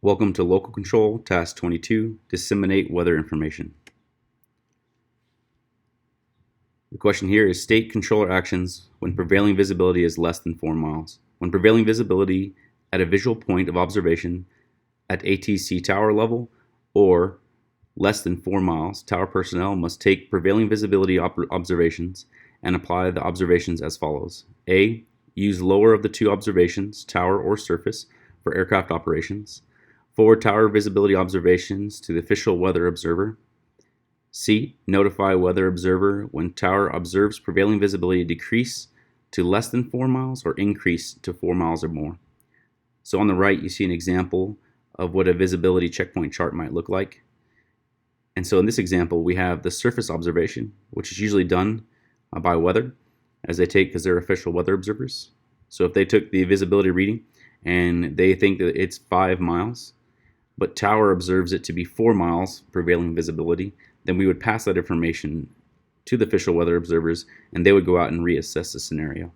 Welcome to Local Control, Task 22, Disseminate Weather Information. The question here is state controller actions when prevailing visibility is less than 4 miles. When prevailing visibility at a visual point of observation at ATC tower level or less than 4 miles, tower personnel must take prevailing visibility observations and apply the observations as follows. A. Use lower of the two observations, tower or surface, for aircraft operations. Forward tower visibility observations to the official weather observer. C. Notify weather observer when tower observes prevailing visibility decrease to less than 4 miles or increase to 4 miles or more. So on the right, you see an example of what a visibility checkpoint chart might look like. And so in this example, we have the surface observation, which is usually done by weather, as they take, because they're official weather observers. So if they took the visibility reading and they think that it's 5 miles, but tower observes it to be 4 miles prevailing visibility, then we would pass that information to the official weather observers and they would go out and reassess the scenario.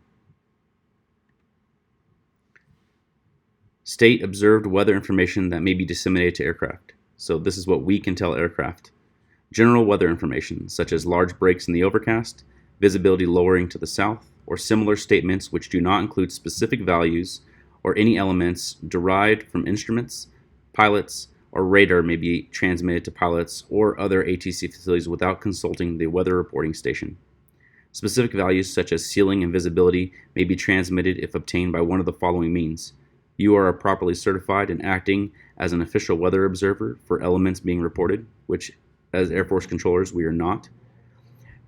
State observed weather information that may be disseminated to aircraft. So this is what we can tell aircraft. General weather information, such as large breaks in the overcast, visibility lowering to the south, or similar statements which do not include specific values or any elements derived from instruments, pilots, or radar may be transmitted to pilots or other ATC facilities without consulting the weather reporting station. Specific values such as ceiling and visibility may be transmitted if obtained by one of the following means. You are properly certified and acting as an official weather observer for elements being reported, which as Air Force controllers we are not.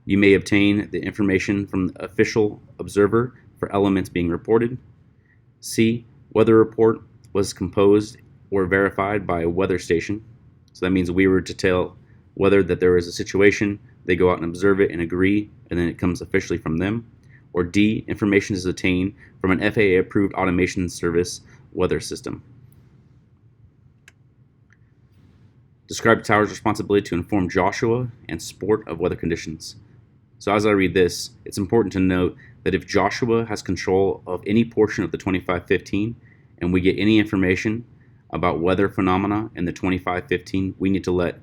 You may obtain the information from the official observer for elements being reported. C. Weather report was composed or verified by a weather station. So that means we were to tell weather that there is a situation, they go out and observe it and agree, and then it comes officially from them. Or D. Information is obtained from an FAA approved automation service weather system. Describe the tower's responsibility to inform Joshua and Sport of weather conditions. So as I read this, it's important to note that if Joshua has control of any portion of the 2515 and we get any information about weather phenomena in the 2515, we need to let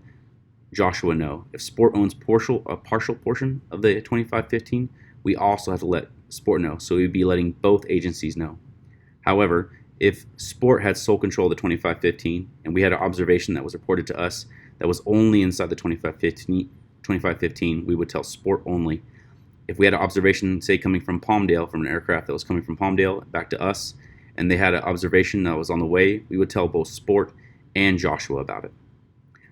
Joshua know. If Sport owns a partial portion of the 2515, we also have to let Sport know. So we'd be letting both agencies know. However, if Sport had sole control of the 2515 and we had an observation that was reported to us that was only inside the 2515, we would tell Sport only. If we had an observation, say, coming from Palmdale, from an aircraft that was coming from Palmdale back to us, and they had an observation that was on the way, we would tell both Sport and Joshua about it.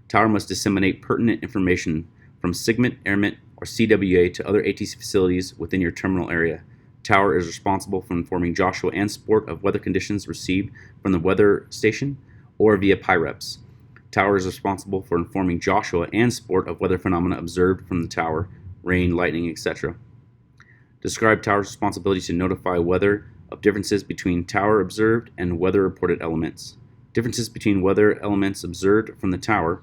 Tower must disseminate pertinent information from SIGMENT, AirMint, or CWA to other ATC facilities within your terminal area. Tower is responsible for informing Joshua and Sport of weather conditions received from the weather station or via PIREPs. Tower is responsible for informing Joshua and Sport of weather phenomena observed from the tower, rain, lightning, etc. Describe Tower's responsibility to notify weather of differences between tower observed and weather reported elements. Differences between weather elements observed from the tower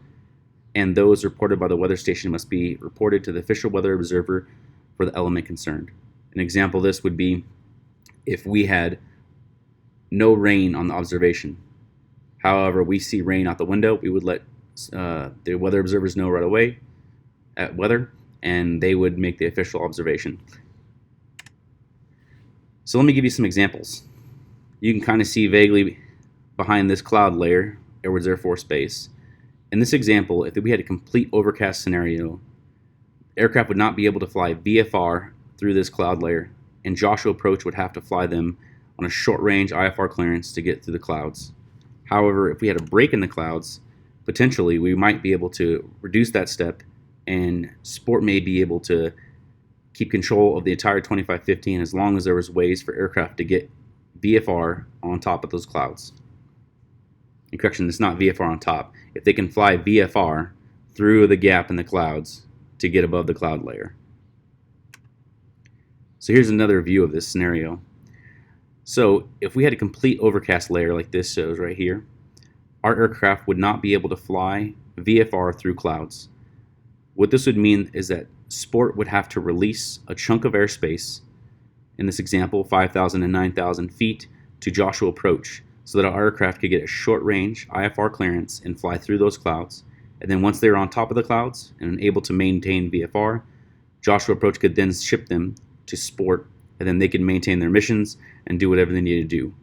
and those reported by the weather station must be reported to the official weather observer for the element concerned. An example of this would be if we had no rain on the observation. However, we see rain out the window, we would let the weather observers know right away at weather, and they would make the official observation. So let me give you some examples. You can kind of see vaguely behind this cloud layer, Edwards Air Force Base. In this example, if we had a complete overcast scenario, aircraft would not be able to fly VFR through this cloud layer, and Joshua Approach would have to fly them on a short-range IFR clearance to get through the clouds. However, if we had a break in the clouds, potentially we might be able to reduce that step, and Sport may be able to keep control of the entire 2515 as long as there was ways for aircraft to get VFR on top of those clouds. And correction, it's not VFR on top. If they can fly VFR through the gap in the clouds to get above the cloud layer. So here's another view of this scenario. So if we had a complete overcast layer like this shows right here, our aircraft would not be able to fly VFR through clouds. What this would mean is that Sport would have to release a chunk of airspace, in this example 5,000 and 9,000 feet, to Joshua Approach so that our aircraft could get a short-range IFR clearance and fly through those clouds. And then once they were on top of the clouds and able to maintain VFR, Joshua Approach could then ship them to Sport, and then they could maintain their missions and do whatever they needed to do.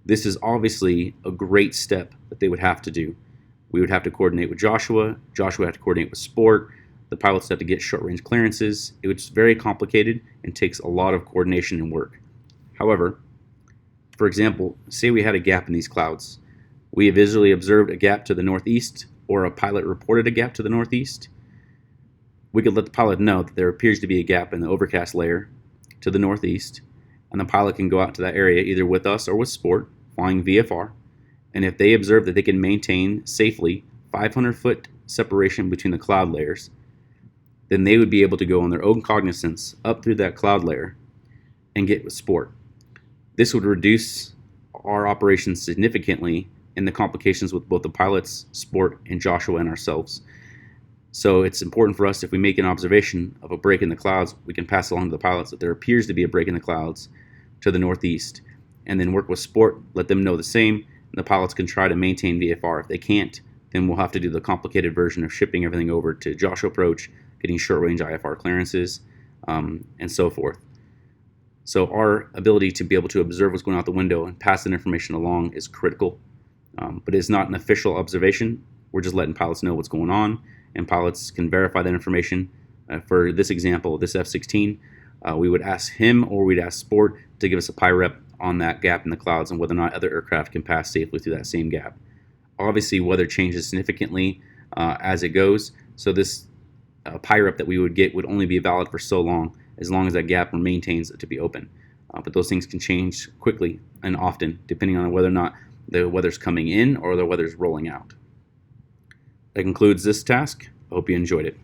This is obviously a great step that they would have to do. We would have to coordinate with Joshua. Joshua had to coordinate with Sport. The pilots had to get short-range clearances. It was very complicated and takes a lot of coordination and work. However, for example, say we had a gap in these clouds. We visually observed a gap to the northeast, or a pilot reported a gap to the northeast. We could let the pilot know that there appears to be a gap in the overcast layer to the northeast, and the pilot can go out to that area either with us or with Sport, flying VFR, and if they observe that they can maintain safely 500-foot separation between the cloud layers, then they would be able to go on their own cognizance up through that cloud layer and get with Sport. This would reduce our operations significantly in the complications with both the pilots, Sport, and Joshua and ourselves. So it's important for us, if we make an observation of a break in the clouds, we can pass along to the pilots that there appears to be a break in the clouds to the northeast, and then work with Sport, let them know the same, and the pilots can try to maintain VFR. If they can't, then we'll have to do the complicated version of shipping everything over to Joshua Approach, getting short-range IFR clearances, and so forth. So our ability to be able to observe what's going out the window and pass that information along is critical, but it's not an official observation. We're just letting pilots know what's going on, and pilots can verify that information. For this example, this F-16, we would ask him or we'd ask Sport to give us a PIREP on that gap in the clouds and whether or not other aircraft can pass safely through that same gap. Obviously, weather changes significantly as it goes, so this PIREP that we would get would only be valid for so long as that gap maintains to be open. But those things can change quickly and often depending on whether or not the weather's coming in or the weather's rolling out. That concludes this task. I hope you enjoyed it.